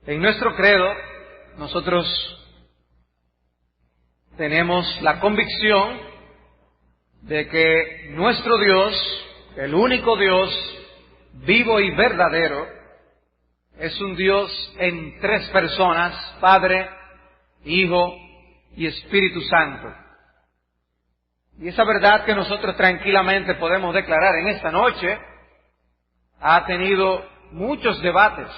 En nuestro credo, nosotros tenemos la convicción de que nuestro Dios, el único Dios vivo y verdadero, es un Dios en tres personas: Padre, Hijo y Espíritu Santo. Y esa verdad que nosotros tranquilamente podemos declarar en esta noche ha tenido muchos debates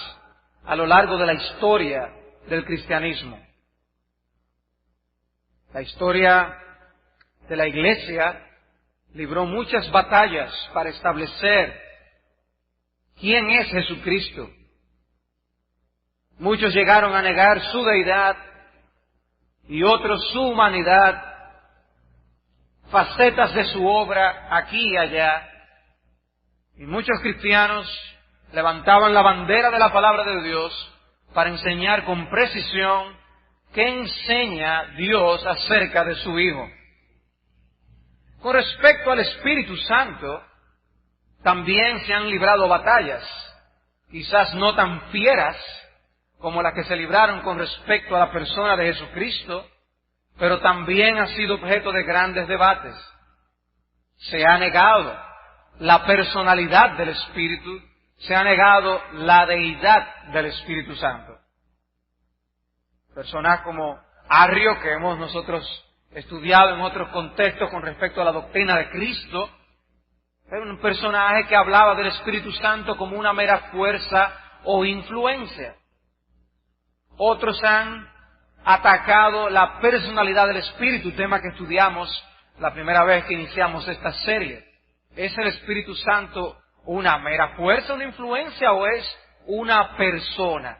a lo largo de la historia del cristianismo. La historia de la Iglesia libró muchas batallas para establecer quién es Jesucristo. Muchos llegaron a negar su deidad y otros su humanidad, facetas de su obra aquí y allá. Y muchos cristianos levantaban la bandera de la palabra de Dios para enseñar con precisión qué enseña Dios acerca de su Hijo. Con respecto al Espíritu Santo, también se han librado batallas, quizás no tan fieras como las que se libraron con respecto a la persona de Jesucristo, pero también ha sido objeto de grandes debates. Se ha negado la personalidad del Espíritu, se ha negado la deidad del Espíritu Santo. Personas como Arrio, que hemos nosotros estudiado en otros contextos con respecto a la doctrina de Cristo, era un personaje que hablaba del Espíritu Santo como una mera fuerza o influencia. Otros han atacado la personalidad del Espíritu, tema que estudiamos la primera vez que iniciamos esta serie. ¿Es el Espíritu Santo una mera fuerza, una influencia, o es una persona?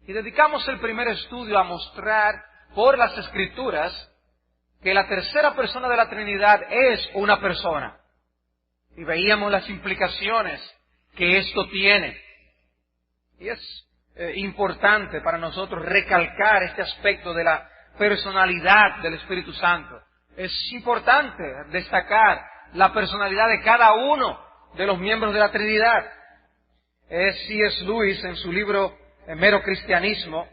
Y dedicamos el primer estudio a mostrar por las Escrituras que la tercera persona de la Trinidad es una persona. Y veíamos las implicaciones que esto tiene. Y es importante para nosotros recalcar este aspecto de la personalidad del Espíritu Santo. Es importante destacar la personalidad de cada uno de los miembros de la Trinidad. C.S. Lewis, en su libro Mero Cristianismo,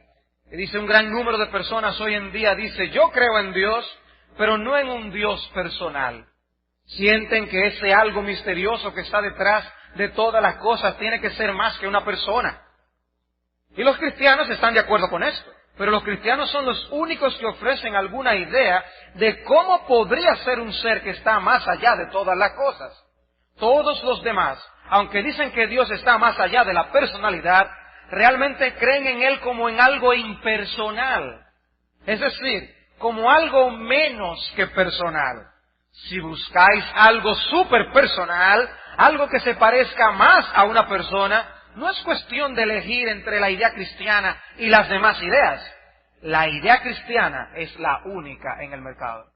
que dice: un gran número de personas hoy en día dice: yo creo en Dios, pero no en un Dios personal. Sienten que ese algo misterioso que está detrás de todas las cosas tiene que ser más que una persona. Y los cristianos están de acuerdo con esto, pero los cristianos son los únicos que ofrecen alguna idea de cómo podría ser un ser que está más allá de todas las cosas. Todos los demás, aunque dicen que Dios está más allá de la personalidad, realmente creen en Él como en algo impersonal. Es decir, como algo menos que personal. Si buscáis algo superpersonal, algo que se parezca más a una persona, no es cuestión de elegir entre la idea cristiana y las demás ideas. La idea cristiana es la única en el mercado.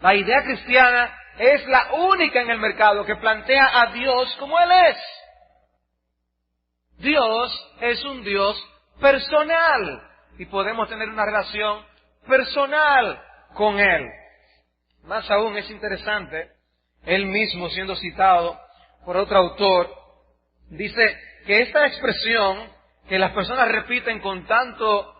La idea cristiana es la única en el mercado que plantea a Dios como Él es. Dios es un Dios personal y podemos tener una relación personal con Él. Más aún es interesante, Él mismo siendo citado por otro autor, dice que esta expresión que las personas repiten con tanto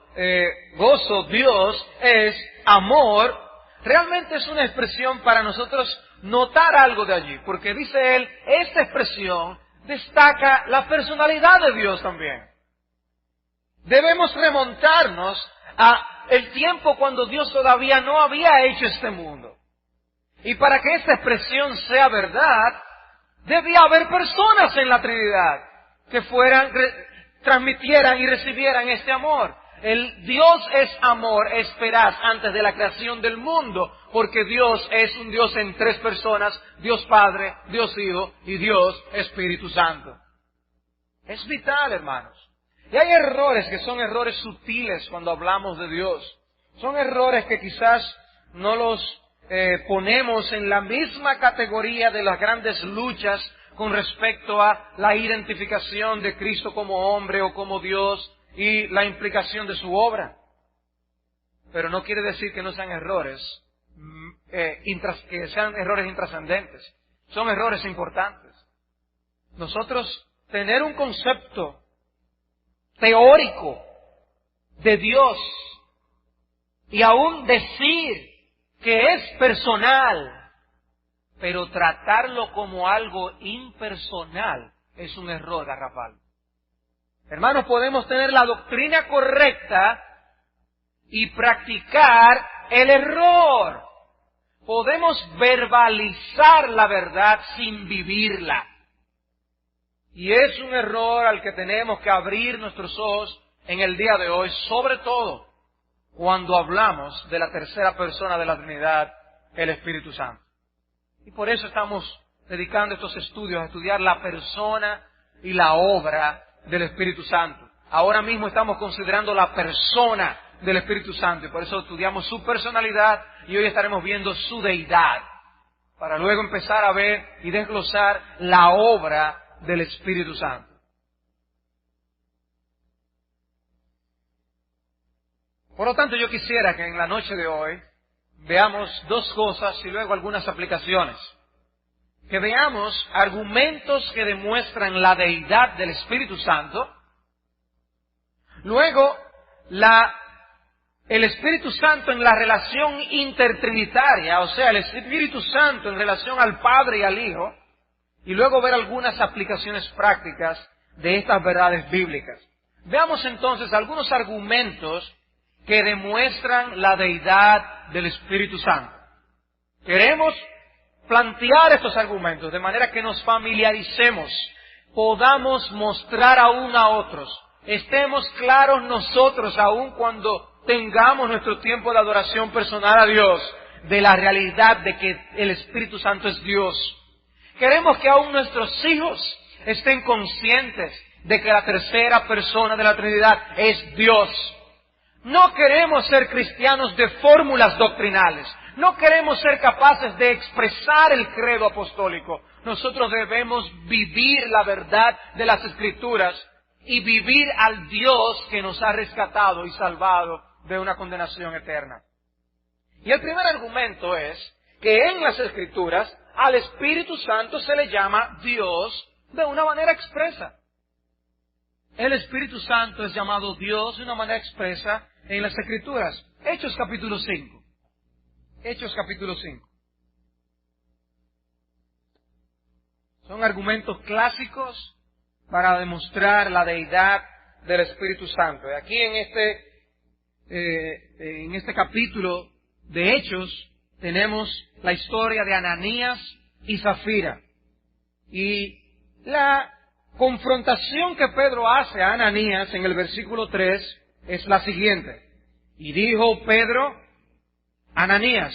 gozo, Dios es amor, realmente es una expresión para nosotros notar algo de allí, porque dice él, esta expresión destaca la personalidad de Dios también. Debemos remontarnos a el tiempo cuando Dios todavía no había hecho este mundo. Y para que esta expresión sea verdad, debía haber personas en la Trinidad que transmitieran y recibieran este amor. El Dios es amor, esperad, antes de la creación del mundo, porque Dios es un Dios en tres personas: Dios Padre, Dios Hijo y Dios Espíritu Santo. Es vital, hermanos. Y hay errores que son errores sutiles cuando hablamos de Dios. Son errores que quizás no los ponemos en la misma categoría de las grandes luchas con respecto a la identificación de Cristo como hombre o como Dios y la implicación de su obra. Pero no quiere decir que no sean errores, que sean errores intrascendentes. Son errores importantes. Nosotros tener un concepto teórico de Dios y aún decir que es personal, pero tratarlo como algo impersonal es un error garrafal. Hermanos, podemos tener la doctrina correcta y practicar el error. Podemos verbalizar la verdad sin vivirla. Y es un error al que tenemos que abrir nuestros ojos en el día de hoy, sobre todo cuando hablamos de la tercera persona de la Trinidad, el Espíritu Santo. Y por eso estamos dedicando estos estudios a estudiar la persona y la obra del Espíritu Santo. Ahora mismo estamos considerando la persona del Espíritu Santo y por eso estudiamos su personalidad y hoy estaremos viendo su deidad, para luego empezar a ver y desglosar la obra del Espíritu Santo. Por lo tanto, yo quisiera que en la noche de hoy veamos dos cosas y luego algunas aplicaciones. Que veamos argumentos que demuestran la deidad del Espíritu Santo. Luego, el Espíritu Santo en la relación intertrinitaria, o sea, el Espíritu Santo en relación al Padre y al Hijo. Y luego ver algunas aplicaciones prácticas de estas verdades bíblicas. Veamos entonces algunos argumentos que demuestran la deidad del Espíritu Santo. Queremos plantear estos argumentos de manera que nos familiaricemos, podamos mostrar aún a otros, estemos claros nosotros aún cuando tengamos nuestro tiempo de adoración personal a Dios, de la realidad de que el Espíritu Santo es Dios. Queremos que aún nuestros hijos estén conscientes de que la tercera persona de la Trinidad es Dios. No queremos ser cristianos de fórmulas doctrinales. No queremos ser capaces de expresar el credo apostólico. Nosotros debemos vivir la verdad de las Escrituras y vivir al Dios que nos ha rescatado y salvado de una condenación eterna. Y el primer argumento es que en las Escrituras al Espíritu Santo se le llama Dios de una manera expresa. El Espíritu Santo es llamado Dios de una manera expresa en las Escrituras. Hechos capítulo 5. Hechos capítulo 5. Son argumentos clásicos para demostrar la deidad del Espíritu Santo. Y aquí en este capítulo de Hechos tenemos la historia de Ananías y Zafira. Y la confrontación que Pedro hace a Ananías en el versículo 3 es la siguiente. Y dijo Pedro, Ananías,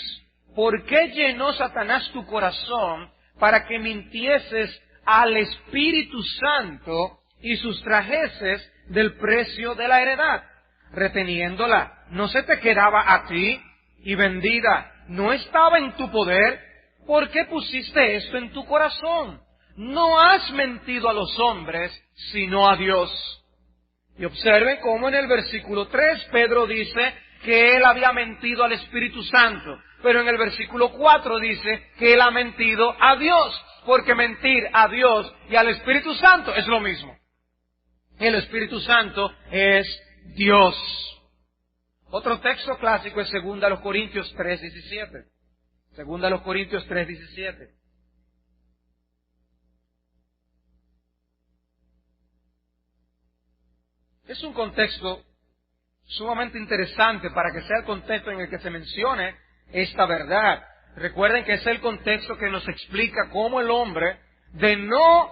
¿por qué llenó Satanás tu corazón para que mintieses al Espíritu Santo y sustrajeses del precio de la heredad, reteniéndola? ¿No se te quedaba a ti y vendida no estaba en tu poder? ¿Por qué pusiste esto en tu corazón? No has mentido a los hombres, sino a Dios. Y observen cómo en el versículo 3 Pedro dice que él había mentido al Espíritu Santo, pero en el versículo 4 dice que él ha mentido a Dios, porque mentir a Dios y al Espíritu Santo es lo mismo. El Espíritu Santo es Dios. Otro texto clásico es 2 Corintios 3:17. 2 Corintios 3:17. Es un contexto sumamente interesante para que sea el contexto en el que se mencione esta verdad. Recuerden que es el contexto que nos explica cómo el hombre, de no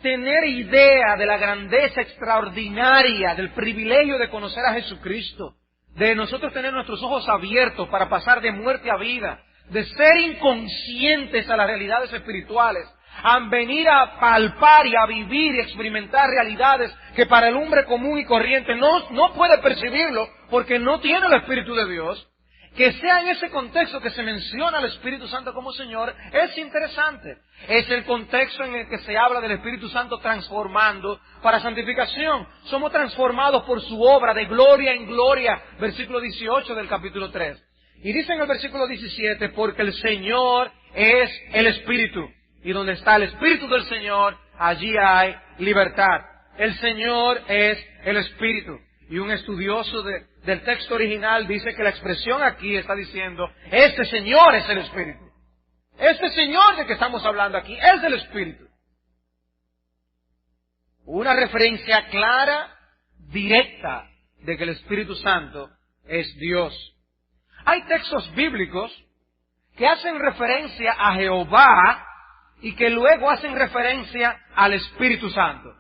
tener idea de la grandeza extraordinaria, del privilegio de conocer a Jesucristo, de nosotros tener nuestros ojos abiertos para pasar de muerte a vida, de ser inconscientes a las realidades espirituales, a venir a palpar y a vivir y experimentar realidades que para el hombre común y corriente no puede percibirlo porque no tiene el Espíritu de Dios. Que sea en ese contexto que se menciona al Espíritu Santo como Señor es interesante. Es el contexto en el que se habla del Espíritu Santo transformando para santificación. Somos transformados por su obra de gloria en gloria. Versículo 18 del capítulo 3. Y dice en el versículo 17, porque el Señor es el Espíritu. Y donde está el Espíritu del Señor, allí hay libertad. el Señor es el Espíritu. Y un estudioso del texto original dice que la expresión aquí está diciendo, este Señor es el Espíritu. Este Señor de que estamos hablando aquí es el Espíritu. Una referencia clara, directa, de que el Espíritu Santo es Dios. Hay textos bíblicos que hacen referencia a Jehová y que luego hacen referencia al Espíritu Santo.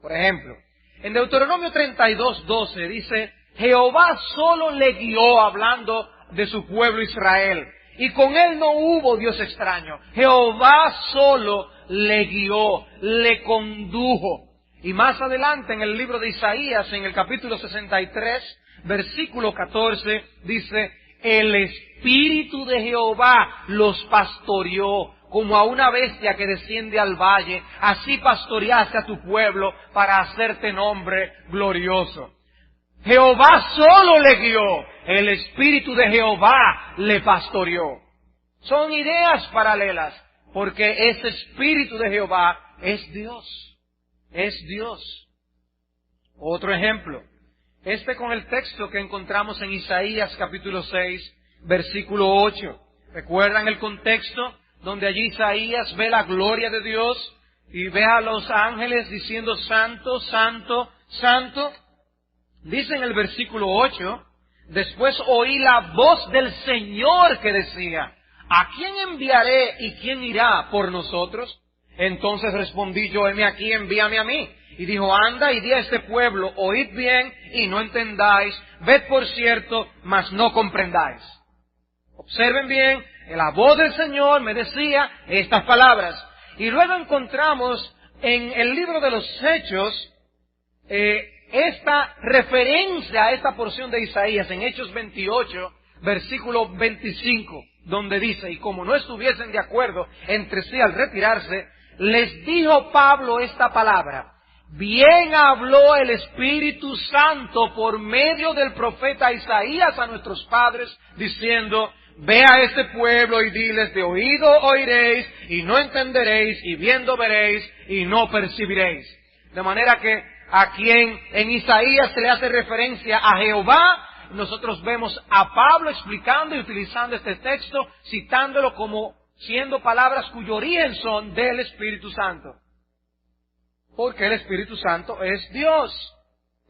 Por ejemplo, en Deuteronomio 32:12 dice, Jehová solo le guió, hablando de su pueblo Israel, y con él no hubo Dios extraño. Jehová solo le guió, le condujo. Y más adelante en el libro de Isaías, en el capítulo 63, versículo 14, dice, el Espíritu de Jehová los pastoreó, como a una bestia que desciende al valle, así pastoreaste a tu pueblo para hacerte nombre glorioso. Jehová solo le guió, el Espíritu de Jehová le pastoreó. Son ideas paralelas, porque ese Espíritu de Jehová es Dios. Es Dios. Otro ejemplo, con el texto que encontramos en Isaías capítulo 6, versículo 8. ¿Recuerdan el contexto? Donde allí Isaías ve la gloria de Dios y ve a los ángeles diciendo santo, santo, santo. Dice en el versículo 8, después oí la voz del Señor que decía, ¿a quién enviaré y quién irá por nosotros? Entonces respondí yo, heme aquí, envíame a mí. Y dijo, anda y di a este pueblo, oíd bien y no entendáis, ved por cierto, mas no comprendáis. Observen bien, la voz del Señor me decía estas palabras. Y luego encontramos en el libro de los Hechos, esta referencia a esta porción de Isaías, en Hechos 28, versículo 25, donde dice, y como no estuviesen de acuerdo entre sí al retirarse, les dijo Pablo esta palabra, bien habló el Espíritu Santo por medio del profeta Isaías a nuestros padres, diciendo, ve a este pueblo y diles, de oído oiréis y no entenderéis, y viendo veréis y no percibiréis. De manera que aquí en Isaías se le hace referencia a Jehová. Nosotros vemos a Pablo explicando y utilizando este texto, citándolo como siendo palabras cuyo origen son del Espíritu Santo. Porque el Espíritu Santo es Dios.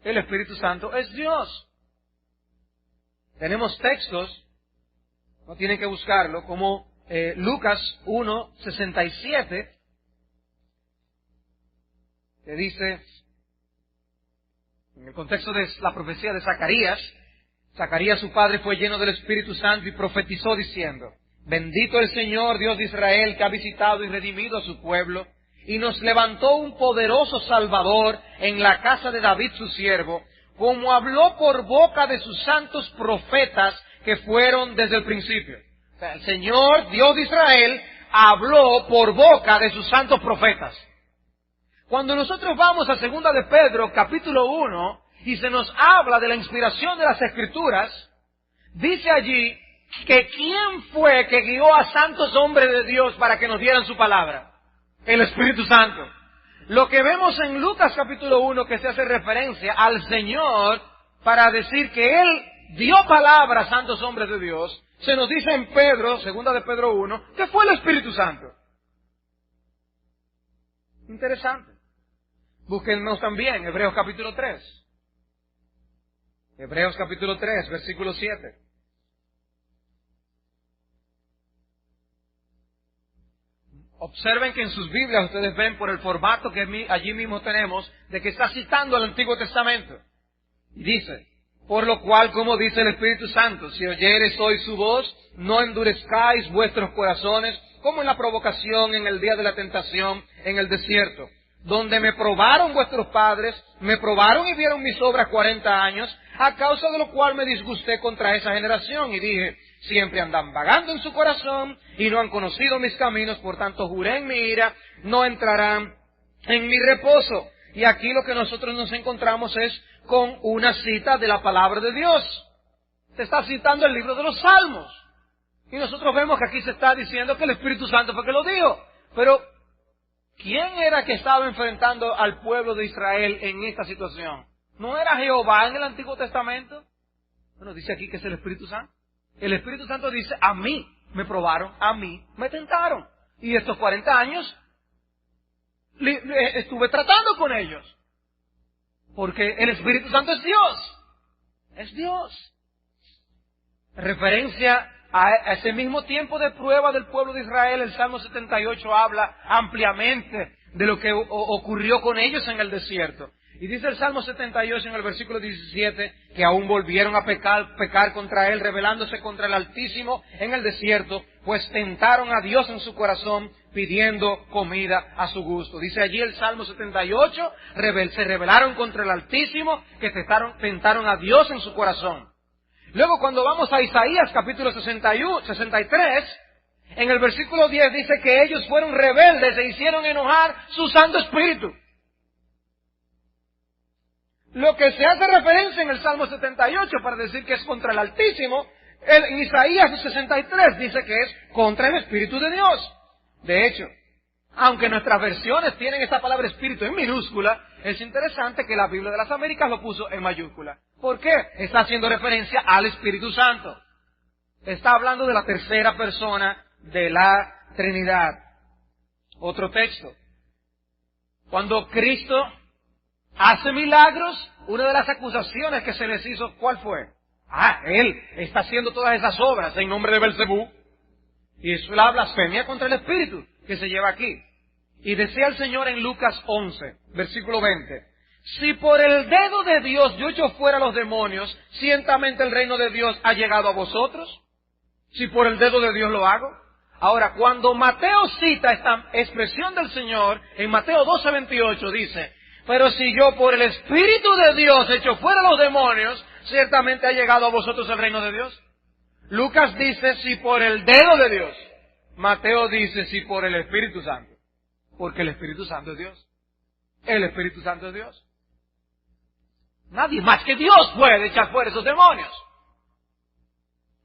El Espíritu Santo es Dios. Tenemos textos, no tienen que buscarlo, como Lucas 1:67, que dice, en el contexto de la profecía de Zacarías, Zacarías su padre fue lleno del Espíritu Santo y profetizó diciendo, bendito el Señor Dios de Israel, que ha visitado y redimido a su pueblo, y nos levantó un poderoso Salvador en la casa de David su siervo, como habló por boca de sus santos profetas que fueron desde el principio. O sea, el Señor Dios de Israel habló por boca de sus santos profetas. Cuando nosotros vamos a 2 de Pedro, capítulo 1, y se nos habla de la inspiración de las Escrituras, dice allí que ¿quién fue que guió a santos hombres de Dios para que nos dieran su palabra? El Espíritu Santo. Lo que vemos en Lucas capítulo 1, que se hace referencia al Señor para decir que Él dio palabra a santos hombres de Dios, se nos dice en Pedro, 2 de Pedro 1, que fue el Espíritu Santo. Interesante. Búsquennos también Hebreos capítulo 3. Hebreos capítulo 3, versículo 7. Observen que en sus Biblias ustedes ven por el formato que allí mismo tenemos, de que está citando el Antiguo Testamento. Y dice, por lo cual, como dice el Espíritu Santo, si oyereis hoy su voz, no endurezcáis vuestros corazones, como en la provocación en el día de la tentación en el desierto, donde me probaron vuestros padres, me probaron y vieron mis obras 40 años, a causa de lo cual me disgusté contra esa generación, y dije, siempre andan vagando en su corazón, y no han conocido mis caminos, por tanto juré en mi ira, no entrarán en mi reposo. Y aquí lo que nosotros nos encontramos es con una cita de la palabra de Dios. Se está citando el libro de los Salmos. Y nosotros vemos que aquí se está diciendo que el Espíritu Santo fue que lo dijo. Pero, ¿Quién era que estaba enfrentando al pueblo de Israel en esta situación? ¿No era Jehová en el Antiguo Testamento? Bueno, dice aquí que es el Espíritu Santo. El Espíritu Santo dice, a mí me probaron, a mí me tentaron. Y estos 40 años estuve tratando con ellos. Porque el Espíritu Santo es Dios. Es Dios. En referencia a ese mismo tiempo de prueba del pueblo de Israel, el Salmo 78 habla ampliamente de lo que ocurrió con ellos en el desierto. Y dice el Salmo 78 en el versículo 17 que aún volvieron a pecar contra él, rebelándose contra el Altísimo en el desierto, pues tentaron a Dios en su corazón, pidiendo comida a su gusto. Dice allí el Salmo 78, se rebelaron contra el Altísimo, que tentaron a Dios en su corazón. Luego cuando vamos a Isaías capítulo 63, en el versículo 10 dice que ellos fueron rebeldes e hicieron enojar su Santo Espíritu. Lo que se hace referencia en el Salmo 78 para decir que es contra el Altísimo, en Isaías 63 dice que es contra el Espíritu de Dios. De hecho, aunque nuestras versiones tienen esta palabra Espíritu en minúscula, es interesante que la Biblia de las Américas lo puso en mayúscula. ¿Por qué? Está haciendo referencia al Espíritu Santo. Está hablando de la tercera persona de la Trinidad. Otro texto. Cuando Cristo hace milagros, una de las acusaciones que se les hizo, ¿cuál fue? Él está haciendo todas esas obras en nombre de Belcebú. Y eso es la blasfemia contra el Espíritu que se lleva aquí. Y decía el Señor en Lucas 11, versículo 20, si por el dedo de Dios yo echo fuera a los demonios, ciertamente el reino de Dios ha llegado a vosotros. Si por el dedo de Dios lo hago. Ahora, cuando Mateo cita esta expresión del Señor, en Mateo 12:28 dice, pero si yo por el Espíritu de Dios echo fuera a los demonios, ciertamente ha llegado a vosotros el reino de Dios. Lucas dice, si por el dedo de Dios. Mateo dice, si por el Espíritu Santo. Porque el Espíritu Santo es Dios. El Espíritu Santo es Dios. Nadie más que Dios puede echar fuera esos demonios.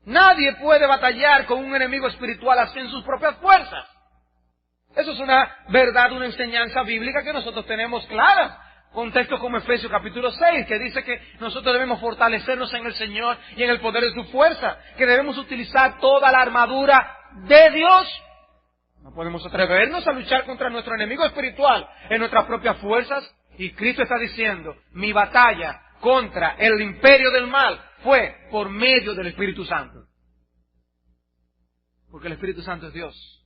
Nadie puede batallar con un enemigo espiritual así en sus propias fuerzas. Eso es una verdad, una enseñanza bíblica que nosotros tenemos clara. Con textos como Efesios capítulo 6, que dice que nosotros debemos fortalecernos en el Señor y en el poder de su fuerza, que debemos utilizar toda la armadura de Dios. No podemos atrevernos a luchar contra nuestro enemigo espiritual en nuestras propias fuerzas. Y Cristo está diciendo, mi batalla contra el imperio del mal fue por medio del Espíritu Santo. Porque el Espíritu Santo es Dios.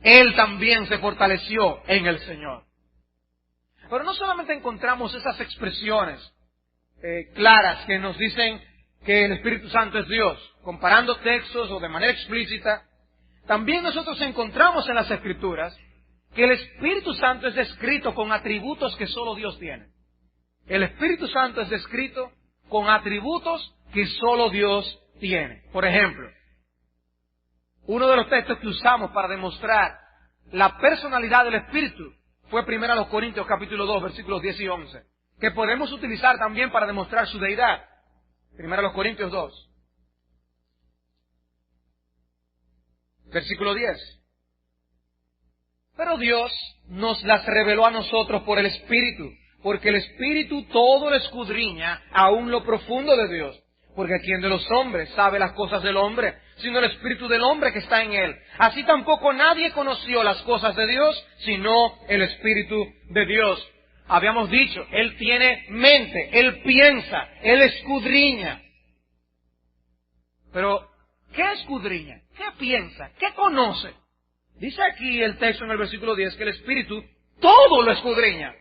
Él también se fortaleció en el Señor. Pero no solamente encontramos esas expresiones claras que nos dicen que el Espíritu Santo es Dios, comparando textos o de manera explícita, también nosotros encontramos en las Escrituras que el Espíritu Santo es descrito con atributos que solo Dios tiene. El Espíritu Santo es descrito con atributos que solo Dios tiene. Por ejemplo, uno de los textos que usamos para demostrar la personalidad del Espíritu fue 1 Corintios capítulo 2, versículos 10 y 11, que podemos utilizar también para demostrar su deidad. 1 Corintios 2, versículo 10. Pero Dios nos las reveló a nosotros por el Espíritu, porque el Espíritu todo lo escudriña, aún lo profundo de Dios. Porque ¿quién de los hombres sabe las cosas del hombre, sino el Espíritu del hombre que está en él? Así tampoco nadie conoció las cosas de Dios, sino el Espíritu de Dios. Habíamos dicho, Él tiene mente, Él piensa, Él escudriña. Pero, ¿qué escudriña? ¿Qué piensa? ¿Qué conoce? Dice aquí el texto en el versículo 10 que el Espíritu todo lo escudriña,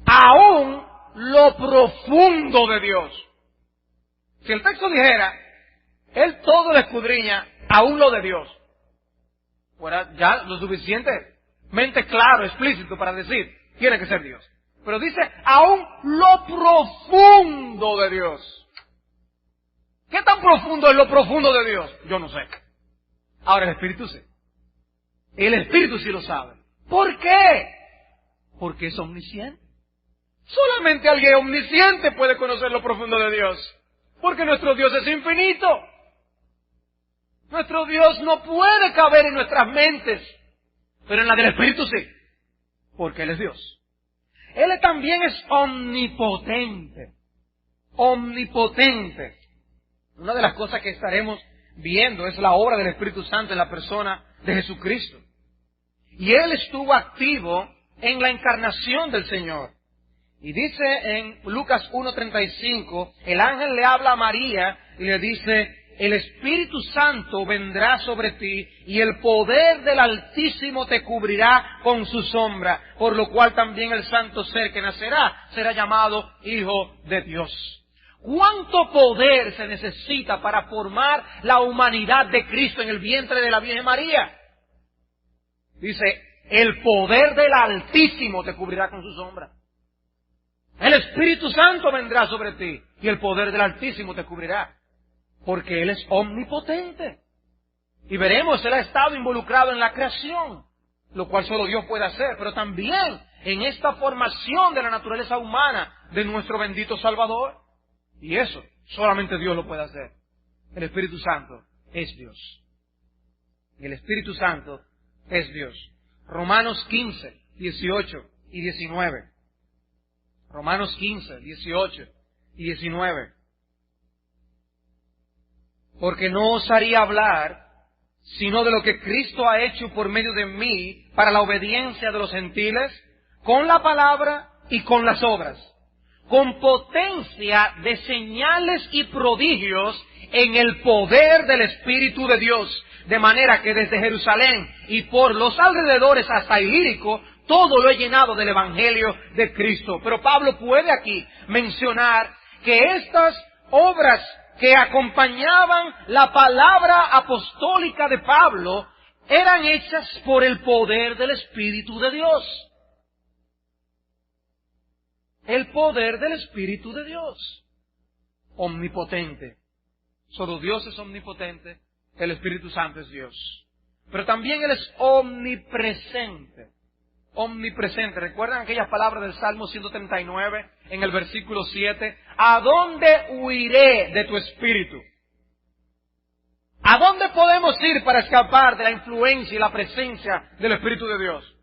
aún lo profundo de Dios. Si el texto dijera, Él todo lo escudriña, aún lo de Dios, fuera ya lo suficientemente claro, explícito para decir, tiene que ser Dios. Pero dice, aún lo profundo de Dios. ¿Qué tan profundo es lo profundo de Dios? Yo no sé. Ahora el Espíritu sí. El Espíritu sí lo sabe. ¿Por qué? Porque es omnisciente. Solamente alguien omnisciente puede conocer lo profundo de Dios. Porque nuestro Dios es infinito. Nuestro Dios no puede caber en nuestras mentes. Pero en la del Espíritu sí, porque Él es Dios. Él también es omnipotente. Omnipotente. Una de las cosas que estaremos viendo es la obra del Espíritu Santo en la persona de Jesucristo. Y Él estuvo activo en la encarnación del Señor. Y dice en Lucas 1:35, el ángel le habla a María y le dice, el Espíritu Santo vendrá sobre ti y el poder del Altísimo te cubrirá con su sombra, por lo cual también el santo ser que nacerá será llamado Hijo de Dios. ¿Cuánto poder se necesita para formar la humanidad de Cristo en el vientre de la Virgen María? Dice, el poder del Altísimo te cubrirá con su sombra. El Espíritu Santo vendrá sobre ti y el poder del Altísimo te cubrirá. Porque Él es omnipotente. Y veremos, Él ha estado involucrado en la creación, lo cual solo Dios puede hacer, pero también en esta formación de la naturaleza humana de nuestro bendito Salvador. Y eso solamente Dios lo puede hacer. El Espíritu Santo es Dios. Y el Espíritu Santo es Dios. Romanos 15, 18 y 19. Romanos 15, 18 y 19. Porque no osaría hablar sino de lo que Cristo ha hecho por medio de mí para la obediencia de los gentiles, con la palabra y con las obras, con potencia de señales y prodigios en el poder del Espíritu de Dios, de manera que desde Jerusalén y por los alrededores hasta Ilírico, todo lo he llenado del Evangelio de Cristo. Pero Pablo puede aquí mencionar que estas obras que acompañaban la palabra apostólica de Pablo eran hechas por el poder del Espíritu de Dios. El poder del Espíritu de Dios. Omnipotente. Solo Dios es omnipotente, el Espíritu Santo es Dios. Pero también Él es omnipresente. Omnipresente. ¿Recuerdan aquellas palabras del Salmo 139 en el versículo 7? ¿A dónde huiré de tu Espíritu? ¿A dónde podemos ir para escapar de la influencia y la presencia del Espíritu de Dios?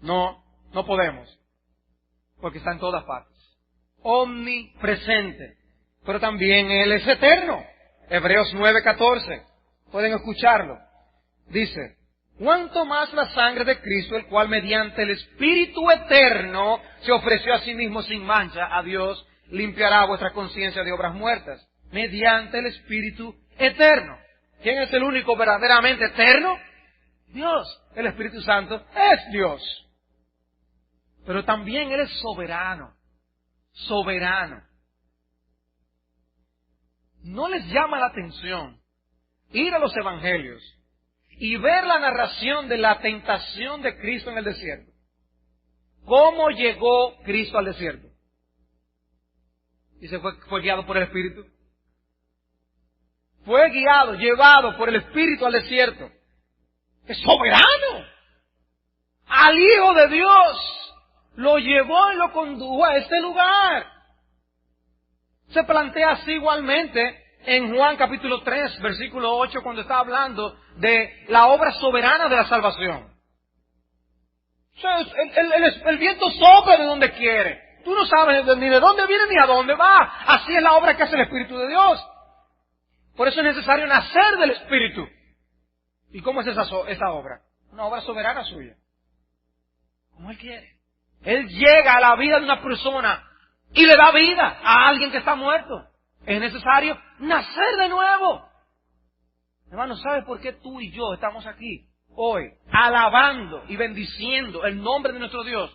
No podemos. Porque está en todas partes. Omnipresente. Pero también Él es eterno. Hebreos 9:14. Pueden escucharlo. Dice, cuánto más la sangre de Cristo, el cual mediante el Espíritu eterno se ofreció a sí mismo sin mancha a Dios, limpiará vuestra conciencia de obras muertas. Mediante el Espíritu eterno. ¿Quién es el único verdaderamente eterno? Dios. El Espíritu Santo es Dios. Pero también Él es soberano. Soberano. ¿No les llama la atención ir a los evangelios y ver la narración de la tentación de Cristo en el desierto? ¿Cómo llegó Cristo al desierto? Dice, fue guiado por el Espíritu. Fue guiado, llevado por el Espíritu al desierto. Es soberano. Al Hijo de Dios lo llevó y lo condujo a este lugar. Se plantea así igualmente en Juan capítulo 3, versículo 8, cuando está hablando de la obra soberana de la salvación. O sea, el viento sopla de donde quiere. Tú no sabes ni de dónde viene ni a dónde va. Así es la obra que hace el Espíritu de Dios. Por eso es necesario nacer del Espíritu. ¿Y cómo es esa obra? Una obra soberana suya. Como Él quiere. Él llega a la vida de una persona y le da vida a alguien que está muerto. Es necesario nacer de nuevo. Hermano, ¿sabes por qué tú y yo estamos aquí hoy alabando y bendiciendo el nombre de nuestro Dios?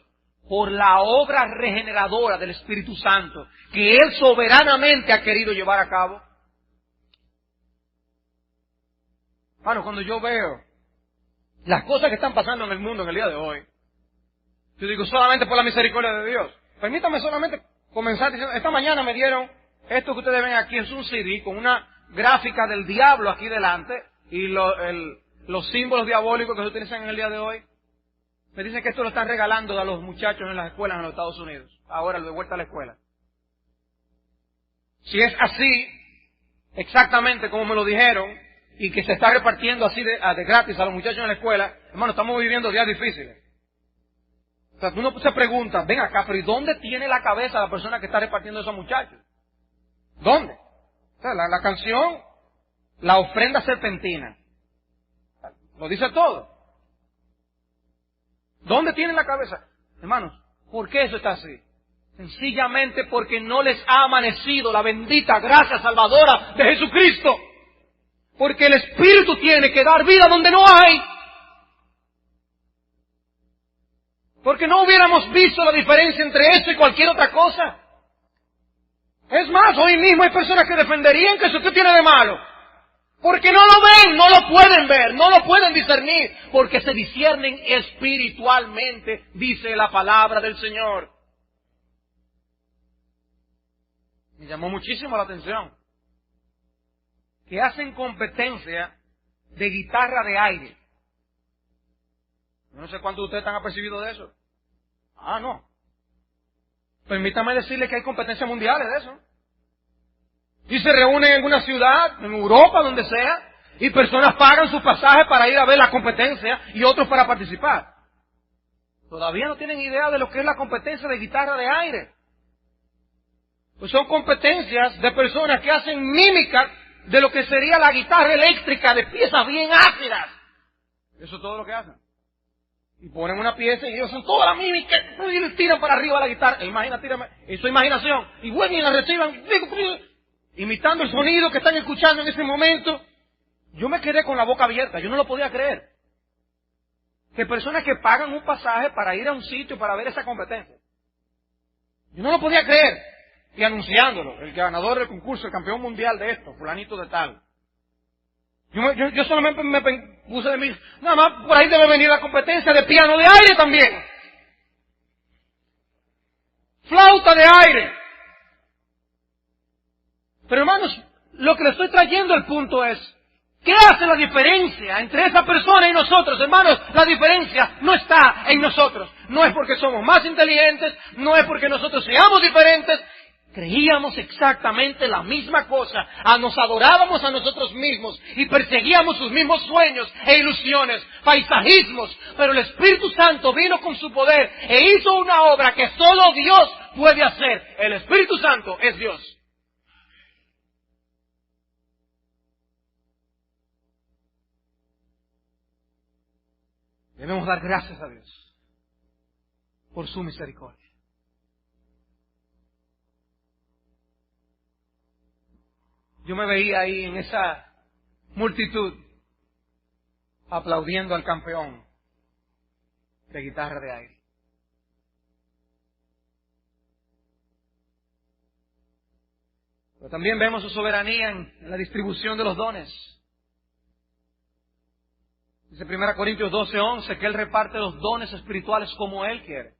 Por la obra regeneradora del Espíritu Santo que Él soberanamente ha querido llevar a cabo. Hermano, cuando yo veo las cosas que están pasando en el mundo en el día de hoy, yo digo, solamente por la misericordia de Dios. Permítame solamente comenzar diciendo, esta mañana me dieron esto que ustedes ven aquí, es un CD con una gráfica del diablo aquí delante y los símbolos diabólicos que se utilizan en el día de hoy. Me dicen que esto lo están regalando a los muchachos en las escuelas en los Estados Unidos. Ahora, de vuelta a la escuela. Si es así, exactamente como me lo dijeron, y que se está repartiendo así de gratis a los muchachos en la escuela, Hermano, estamos viviendo días difíciles. O sea, uno se pregunta, ven acá, pero ¿y dónde tiene la cabeza la persona que está repartiendo a esos muchachos? ¿Dónde? O sea, la canción, la ofrenda serpentina, lo dice todo. ¿Dónde tienen la cabeza? Hermanos, ¿por qué eso está así? Sencillamente porque no les ha amanecido la bendita gracia salvadora de Jesucristo. Porque el Espíritu tiene que dar vida donde no hay. Porque no hubiéramos visto la diferencia entre esto y cualquier otra cosa. Es más, hoy mismo hay personas que defenderían que eso ¿qué tiene de malo? Porque no lo ven, no lo pueden ver, no lo pueden discernir, porque se disciernen espiritualmente, dice la palabra del Señor. Me llamó muchísimo la atención que hacen competencia de guitarra de aire. Yo no sé cuántos de ustedes están apercibidos de eso. Ah, no. Permítame decirle que hay competencias mundiales de eso. Y se reúnen en una ciudad, en Europa, donde sea, y personas pagan su pasaje para ir a ver la competencia y otros para participar. Todavía no tienen idea de lo que es la competencia de guitarra de aire. Pues son competencias de personas que hacen mímica de lo que sería la guitarra eléctrica de piezas bien ácidas. Eso es todo lo que hacen. Y ponen una pieza y ellos hacen toda la mímica y le tiran para arriba la guitarra. Imagínate, en su imaginación. Y vuelven y la reciban, imitando el sonido que están escuchando en ese momento. Yo me quedé con la boca abierta, yo no lo podía creer. Que personas que pagan un pasaje para ir a un sitio para ver esa competencia. Yo no lo podía creer. Y anunciándolo, el ganador del concurso, el campeón mundial de esto, fulanito de tal. Yo solamente me puse de mí, nada más por ahí debe venir la competencia de piano de aire también. Flauta de aire. Pero hermanos, lo que le estoy trayendo al punto es, ¿qué hace la diferencia entre esa persona y nosotros? Hermanos, la diferencia no está en nosotros. No es porque somos más inteligentes, no es porque nosotros seamos diferentes. Creíamos exactamente la misma cosa, nos adorábamos a nosotros mismos y perseguíamos sus mismos sueños e ilusiones, paisajismos, pero el Espíritu Santo vino con su poder e hizo una obra que solo Dios puede hacer. El Espíritu Santo es Dios. Debemos dar gracias a Dios por su misericordia. Yo me veía ahí en esa multitud aplaudiendo al campeón de guitarra de aire. Pero también vemos su soberanía en la distribución de los dones. Dice 1 Corintios 12:11 que Él reparte los dones espirituales como Él quiere.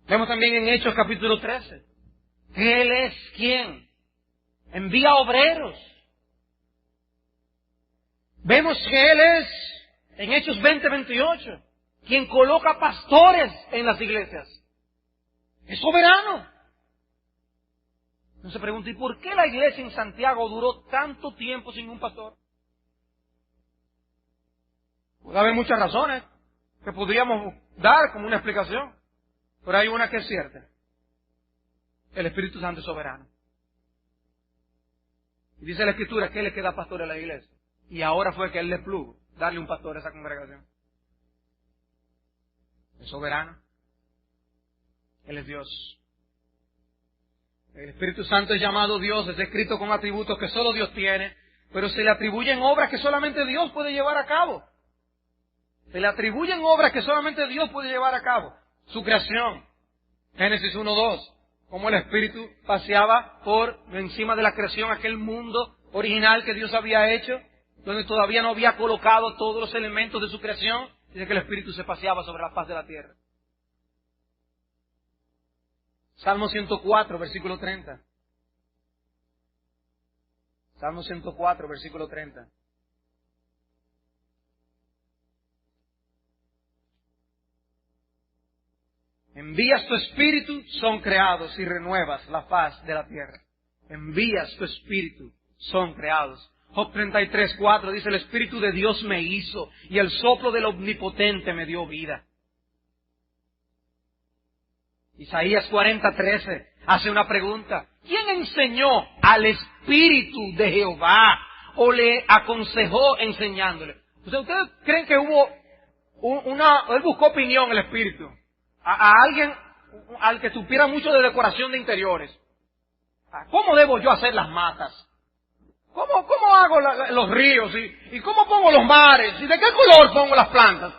Vemos también en Hechos capítulo 13 que Él es quien envía obreros. Vemos que Él es, en Hechos 20:28, quien coloca pastores en las iglesias. Es soberano. No se pregunta, ¿y por qué la iglesia en Santiago duró tanto tiempo sin un pastor? Puede haber muchas razones que podríamos dar como una explicación. Pero hay una que es cierta. El Espíritu Santo es soberano. Y dice la Escritura que Él le queda pastor a la iglesia. Y ahora fue que Él le plugo darle un pastor a esa congregación. Es soberano. Él es Dios. El Espíritu Santo es llamado Dios, es escrito con atributos que solo Dios tiene, pero se le atribuyen obras que solamente Dios puede llevar a cabo. Se le atribuyen obras que solamente Dios puede llevar a cabo. Su creación. Génesis 1:2. Como el Espíritu paseaba por encima de la creación, aquel mundo original que Dios había hecho, donde todavía no había colocado todos los elementos de su creación. Dice que el Espíritu se paseaba sobre la faz de la tierra. Salmo 104, versículo 30. Salmo 104, versículo 30. Envías tu espíritu, son creados y renuevas la faz de la tierra. Envías tu espíritu, son creados. Job 33:4 dice, el Espíritu de Dios me hizo y el soplo del Omnipotente me dio vida. Isaías 40:13 hace una pregunta. ¿Quién enseñó al Espíritu de Jehová o le aconsejó enseñándole? ¿Ustedes creen que hubo él buscó opinión el Espíritu? A alguien al que supiera mucho de decoración de interiores. ¿Cómo debo yo hacer las matas? ¿Cómo hago los ríos? ¿Y cómo pongo los mares? ¿Y de qué color pongo las plantas?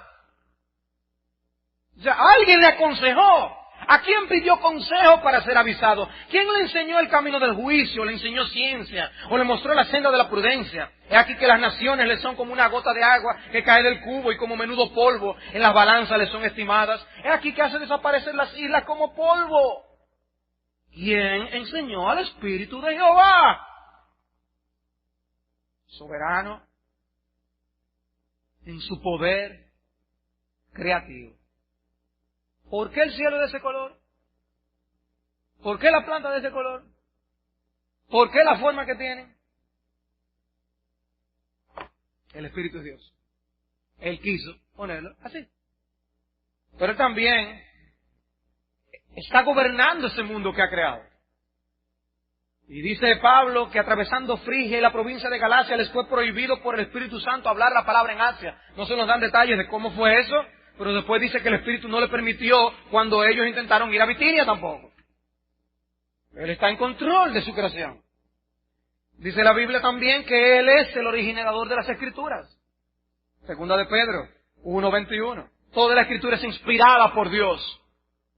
O sea, alguien le aconsejó. ¿A quién pidió consejo para ser avisado? ¿Quién le enseñó el camino del juicio? ¿Le enseñó ciencia? ¿O le mostró la senda de la prudencia? Es aquí que las naciones le son como una gota de agua que cae del cubo y como menudo polvo en las balanzas le son estimadas. Es aquí que hace desaparecer las islas como polvo. ¿Quién enseñó al Espíritu de Jehová? Soberano en su poder creativo. ¿Por qué el cielo de ese color? ¿Por qué la planta de ese color? ¿Por qué la forma que tienen? El Espíritu de Dios. Él quiso ponerlo así. Pero Él también está gobernando ese mundo que ha creado. Y dice Pablo que atravesando Frigia y la provincia de Galacia les fue prohibido por el Espíritu Santo hablar la palabra en Asia. No se nos dan detalles de cómo fue eso, pero después dice que el Espíritu no le permitió cuando ellos intentaron ir a Bitinia tampoco. Él está en control de su creación. Dice la Biblia también que Él es el originador de las Escrituras. Segunda de Pedro 1:21. Toda la Escritura es inspirada por Dios.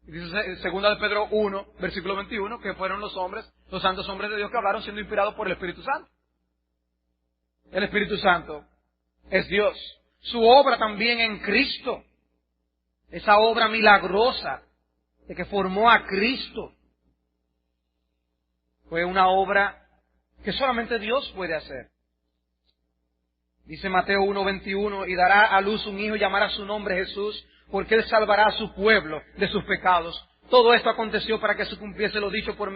Dice segunda de Pedro 1, versículo 21, que fueron los santos hombres de Dios que hablaron siendo inspirados por el Espíritu Santo. El Espíritu Santo es Dios. Su obra también en Cristo. Esa obra milagrosa de que formó a Cristo fue una obra que solamente Dios puede hacer. Dice Mateo 1:21, y dará a luz un hijo y llamará su nombre Jesús, porque Él salvará a su pueblo de sus pecados. Todo esto aconteció para que se cumpliese lo dicho por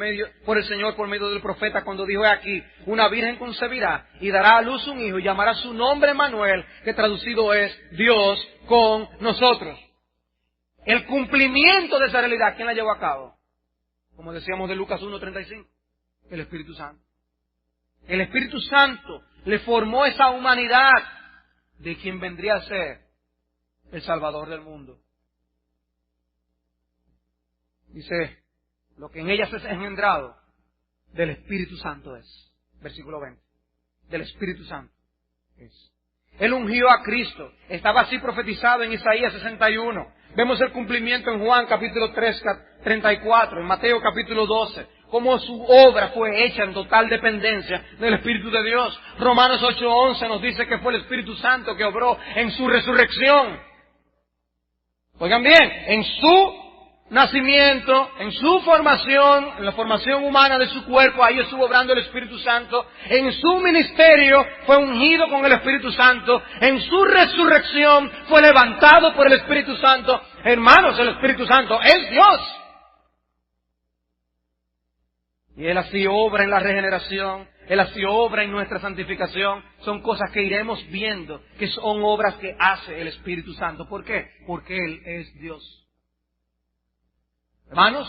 el Señor por medio del profeta cuando dijo: he aquí, una virgen concebirá y dará a luz un hijo y llamará su nombre Emmanuel, que traducido es Dios con nosotros. El cumplimiento de esa realidad, ¿quién la llevó a cabo? Como decíamos de Lucas 1:35, el Espíritu Santo. El Espíritu Santo le formó esa humanidad de quien vendría a ser el Salvador del mundo. Dice, lo que en ellas es engendrado, del Espíritu Santo es. Versículo 20. Del Espíritu Santo es. Él ungió a Cristo. Estaba así profetizado en Isaías 61. Vemos el cumplimiento en Juan capítulo 3, 34, en Mateo capítulo 12. Cómo su obra fue hecha en total dependencia del Espíritu de Dios. Romanos 8:11 nos dice que fue el Espíritu Santo que obró en su resurrección. Oigan bien, en su nacimiento, en su formación, en la formación humana de su cuerpo, ahí estuvo obrando el Espíritu Santo. En su ministerio fue ungido con el Espíritu Santo. En su resurrección fue levantado por el Espíritu Santo. Hermanos, el Espíritu Santo es Dios. Y Él así obra en la regeneración, Él así obra en nuestra santificación. Son cosas que iremos viendo, que son obras que hace el Espíritu Santo. ¿Por qué? Porque Él es Dios. Hermanos,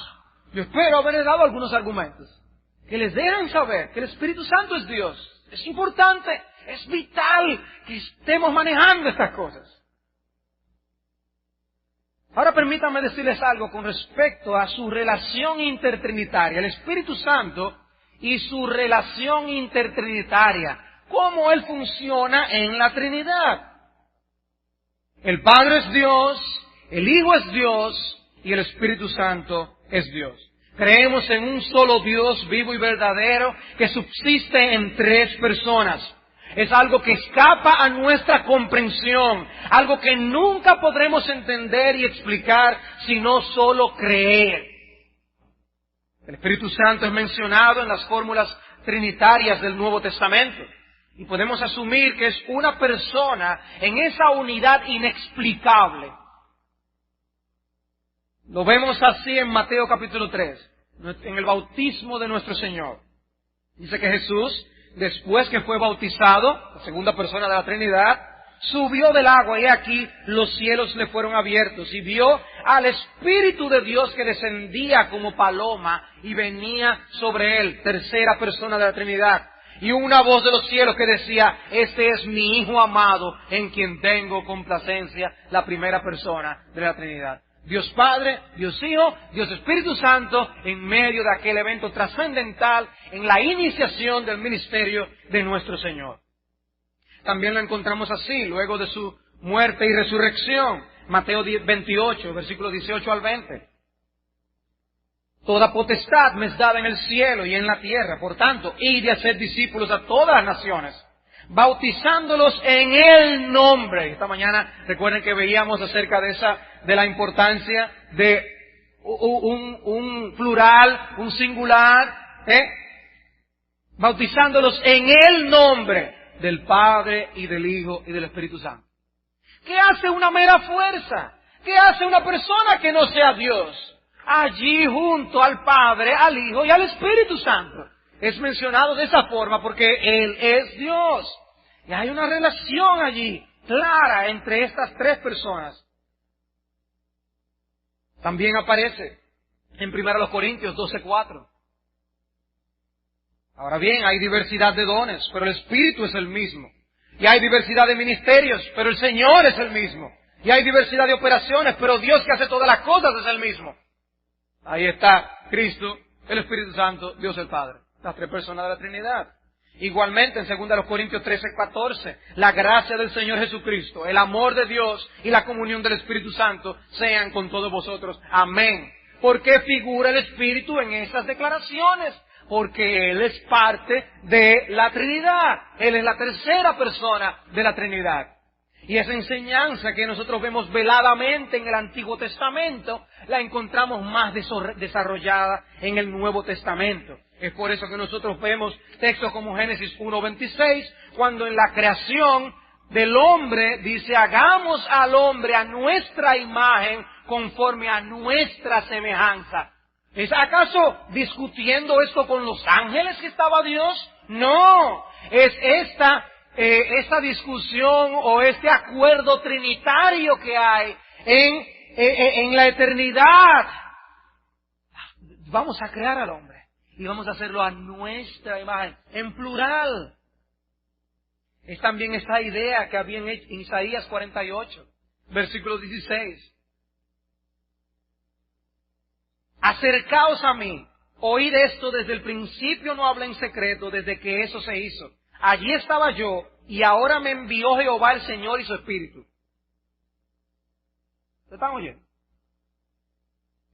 yo espero haberles dado algunos argumentos que les dejan saber que el Espíritu Santo es Dios. Es importante, es vital que estemos manejando estas cosas. Ahora permítanme decirles algo con respecto a su relación intertrinitaria, el Espíritu Santo y su relación intertrinitaria, cómo Él funciona en la Trinidad. El Padre es Dios, el Hijo es Dios y el Espíritu Santo es Dios. Creemos en un solo Dios vivo y verdadero que subsiste en tres personas. Es algo que escapa a nuestra comprensión, algo que nunca podremos entender y explicar sino solo creer. El Espíritu Santo es mencionado en las fórmulas trinitarias del Nuevo Testamento y podemos asumir que es una persona en esa unidad inexplicable. Lo vemos así en Mateo capítulo 3, en el bautismo de nuestro Señor. Dice que Jesús después que fue bautizado, la segunda persona de la Trinidad, subió del agua y aquí los cielos le fueron abiertos y vio al Espíritu de Dios que descendía como paloma y venía sobre él, tercera persona de la Trinidad. Y una voz de los cielos que decía, este es mi Hijo amado en quien tengo complacencia, la primera persona de la Trinidad. Dios Padre, Dios Hijo, Dios Espíritu Santo en medio de aquel evento trascendental en la iniciación del ministerio de nuestro Señor. También lo encontramos así, luego de su muerte y resurrección. Mateo 28, versículos 18 al 20. Toda potestad me es dada en el cielo y en la tierra. Por tanto, id y haced discípulos a todas las naciones, bautizándolos en el nombre. Esta mañana recuerden que veíamos acerca de la importancia de un plural, un singular, bautizándolos en el nombre del Padre y del Hijo y del Espíritu Santo. ¿Qué hace una mera fuerza? ¿Qué hace una persona que no sea Dios? Allí junto al Padre, al Hijo y al Espíritu Santo. Es mencionado de esa forma porque Él es Dios. Y hay una relación allí clara entre estas tres personas. También aparece en 1 Corintios 12:4. Ahora bien, hay diversidad de dones, pero el Espíritu es el mismo. Y hay diversidad de ministerios, pero el Señor es el mismo. Y hay diversidad de operaciones, pero Dios que hace todas las cosas es el mismo. Ahí está Cristo, el Espíritu Santo, Dios el Padre. Las tres personas de la Trinidad. Igualmente en 2 Corintios 13:14, la gracia del Señor Jesucristo, el amor de Dios y la comunión del Espíritu Santo sean con todos vosotros. Amén. ¿Por qué figura el Espíritu en esas declaraciones? Porque Él es parte de la Trinidad. Él es la tercera persona de la Trinidad. Y esa enseñanza que nosotros vemos veladamente en el Antiguo Testamento, la encontramos más desarrollada en el Nuevo Testamento. Es por eso que nosotros vemos textos como Génesis 1:26, cuando en la creación del hombre dice, hagamos al hombre a nuestra imagen, conforme a nuestra semejanza. ¿Es acaso discutiendo esto con los ángeles que estaba Dios? No, es esta discusión o este acuerdo trinitario que hay en la eternidad. Vamos a crear al hombre y vamos a hacerlo a nuestra imagen, en plural. Es también esta idea que había en Isaías 48, versículo 16. Acercaos a mí, oíd esto desde el principio, no hablé en secreto, desde que eso se hizo. Allí estaba yo, y ahora me envió Jehová el Señor y su Espíritu. ¿Se están oyendo?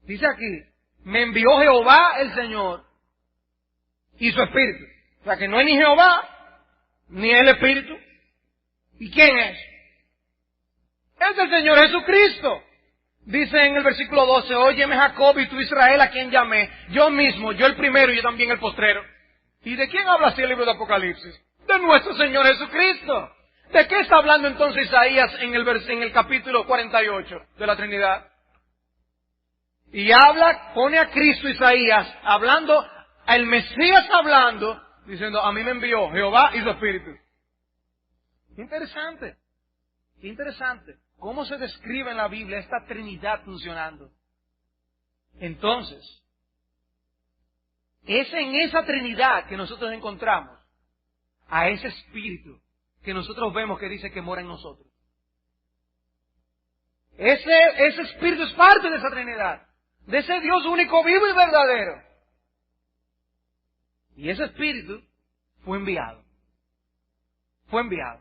Dice aquí, me envió Jehová el Señor y su Espíritu. O sea que no es ni Jehová, ni el Espíritu. ¿Y quién es? Es el Señor Jesucristo. Dice en el versículo 12, óyeme Jacob y tú Israel a quien llamé, yo mismo, yo el primero y yo también el postrero. ¿Y de quién habla así el libro de Apocalipsis? De nuestro Señor Jesucristo. ¿De qué está hablando entonces Isaías en el capítulo 48 de la Trinidad? Y pone a Cristo Isaías, hablando, al Mesías hablando, diciendo, a mí me envió Jehová y su Espíritu. Interesante, interesante. ¿Cómo se describe en la Biblia esta Trinidad funcionando? Entonces, es en esa Trinidad que nosotros encontramos a ese Espíritu que nosotros vemos que dice que mora en nosotros. Ese Espíritu es parte de esa Trinidad, de ese Dios único, vivo y verdadero. Y ese Espíritu fue enviado. Fue enviado.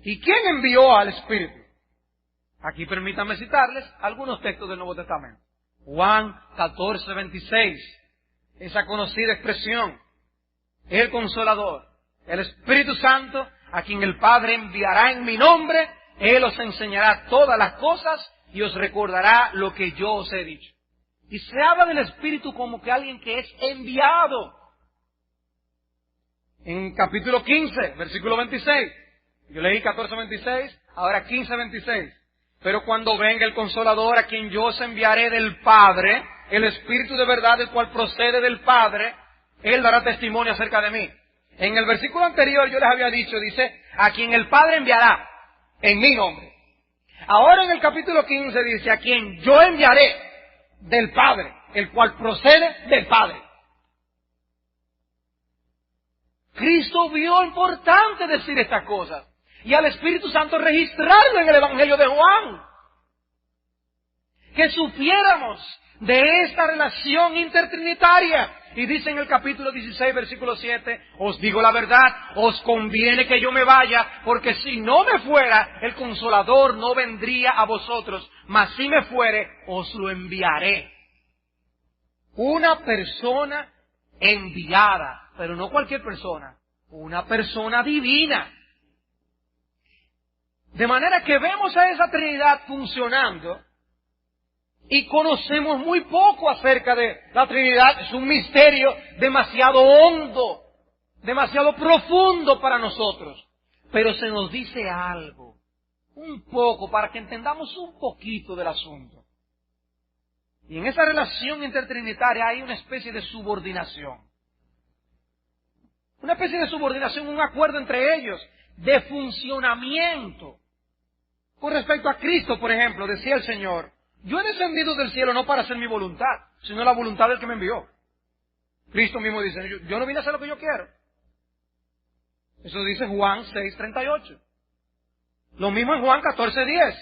¿Y quién envió al Espíritu? Aquí permítanme citarles algunos textos del Nuevo Testamento. Juan 14:26. Esa conocida expresión. El Consolador, el Espíritu Santo, a quien el Padre enviará en mi nombre, Él os enseñará todas las cosas y os recordará lo que yo os he dicho. Y se habla del Espíritu como que alguien que es enviado. En capítulo 15, versículo 26. Yo leí 14:26, ahora 15:26. Pero cuando venga el Consolador, a quien yo os enviaré del Padre, el Espíritu de verdad, el cual procede del Padre, Él dará testimonio acerca de mí. En el versículo anterior yo les había dicho, dice, a quien el Padre enviará en mi nombre. Ahora en el capítulo 15 dice, a quien yo enviaré del Padre, el cual procede del Padre. Cristo vio importante decir estas cosas y al Espíritu Santo registrarlo en el Evangelio de Juan. Que supiéramos de esta relación intertrinitaria. Y dice en el capítulo 16, versículo 7, os digo la verdad, os conviene que yo me vaya, porque si no me fuera, el Consolador no vendría a vosotros, mas si me fuere, os lo enviaré. Una persona enviada, pero no cualquier persona, una persona divina. De manera que vemos a esa Trinidad funcionando, y conocemos muy poco acerca de la Trinidad. Es un misterio demasiado hondo, demasiado profundo para nosotros. Pero se nos dice algo, un poco, para que entendamos un poquito del asunto. Y en esa relación intertrinitaria hay una especie de subordinación. Una especie de subordinación, un acuerdo entre ellos, de funcionamiento. Con respecto a Cristo, por ejemplo, decía el Señor, yo he descendido del cielo no para hacer mi voluntad, sino la voluntad del que me envió. Cristo mismo dice, yo no vine a hacer lo que yo quiero. Eso dice Juan 6:38. Lo mismo en Juan 14:10.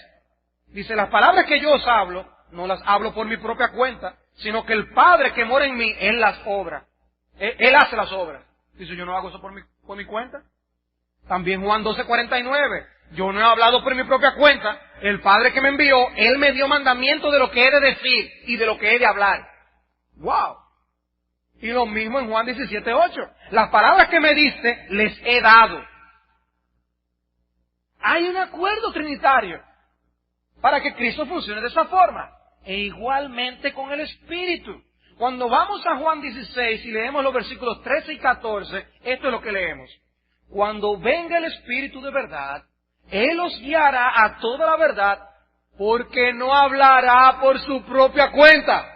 Dice, las palabras que yo os hablo, no las hablo por mi propia cuenta, sino que el Padre que mora en mí, Él las obra. Él hace las obras. Dice, yo no hago eso por mi cuenta. También Juan 12:49. Yo no he hablado por mi propia cuenta. El Padre que me envió, Él me dio mandamiento de lo que he de decir y de lo que he de hablar. ¡Wow! Y lo mismo en Juan 17:8. Las palabras que me diste, les he dado. Hay un acuerdo trinitario para que Cristo funcione de esa forma. E igualmente con el Espíritu. Cuando vamos a Juan 16 y leemos los versículos 13 y 14, esto es lo que leemos. Cuando venga el Espíritu de verdad, Él os guiará a toda la verdad, porque no hablará por su propia cuenta.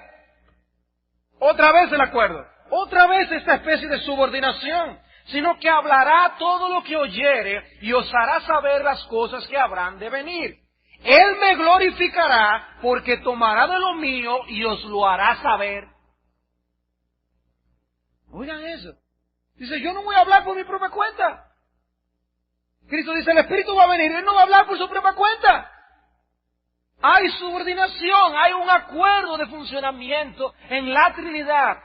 Otra vez el acuerdo, otra vez esta especie de subordinación, sino que hablará todo lo que oyere y os hará saber las cosas que habrán de venir. Él me glorificará porque tomará de lo mío y os lo hará saber. Oigan eso. Dice, yo no voy a hablar por mi propia cuenta. Cristo dice, el Espíritu va a venir, Él no va a hablar por su propia cuenta. Hay subordinación, hay un acuerdo de funcionamiento en la Trinidad.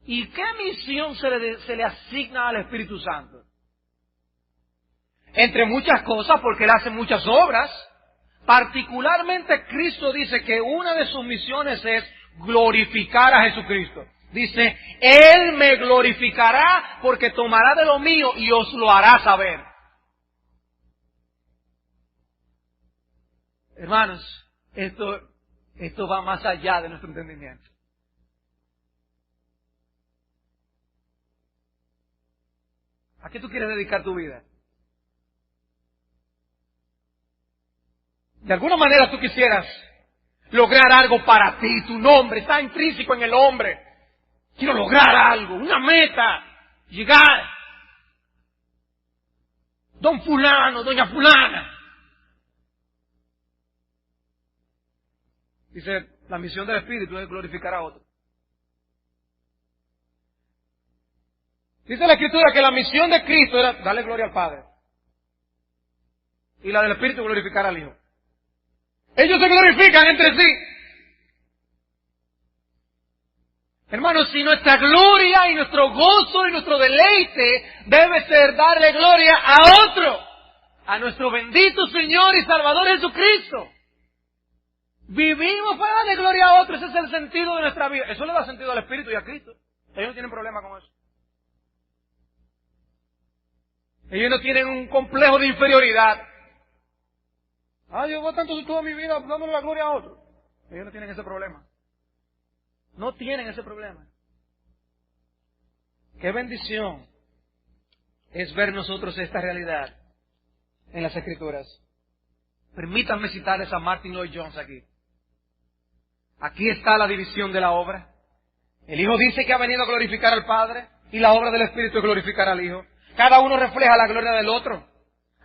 ¿Y qué misión se le asigna al Espíritu Santo? Entre muchas cosas, porque Él hace muchas obras. Particularmente Cristo dice que una de sus misiones es glorificar a Jesucristo. Dice, Él me glorificará porque tomará de lo mío y os lo hará saber. Hermanos, esto va más allá de nuestro entendimiento. ¿A qué tú quieres dedicar tu vida? De alguna manera tú quisieras lograr algo para ti, tu nombre está intrínseco en el hombre. Quiero lograr algo, una meta, llegar. Don fulano, doña fulana. Dice, la misión del Espíritu es glorificar a otro. Dice la Escritura que la misión de Cristo era darle gloria al Padre. Y la del Espíritu glorificar al Hijo. Ellos se glorifican entre sí. Hermanos, si nuestra gloria y nuestro gozo y nuestro deleite debe ser darle gloria a otro, a nuestro bendito Señor y Salvador Jesucristo. Vivimos para darle gloria a otro, ese es el sentido de nuestra vida. Eso le da sentido al Espíritu y a Cristo. Ellos no tienen problema con eso. Ellos no tienen un complejo de inferioridad. Yo voy tanto toda mi vida dándole la gloria a otro. Ellos no tienen ese problema. No tienen ese problema. Qué bendición es ver nosotros esta realidad en las Escrituras. Permítanme citarles a Martin Lloyd-Jones aquí. Aquí está la división de la obra. El Hijo dice que ha venido a glorificar al Padre y la obra del Espíritu es glorificar al Hijo. Cada uno refleja la gloria del otro.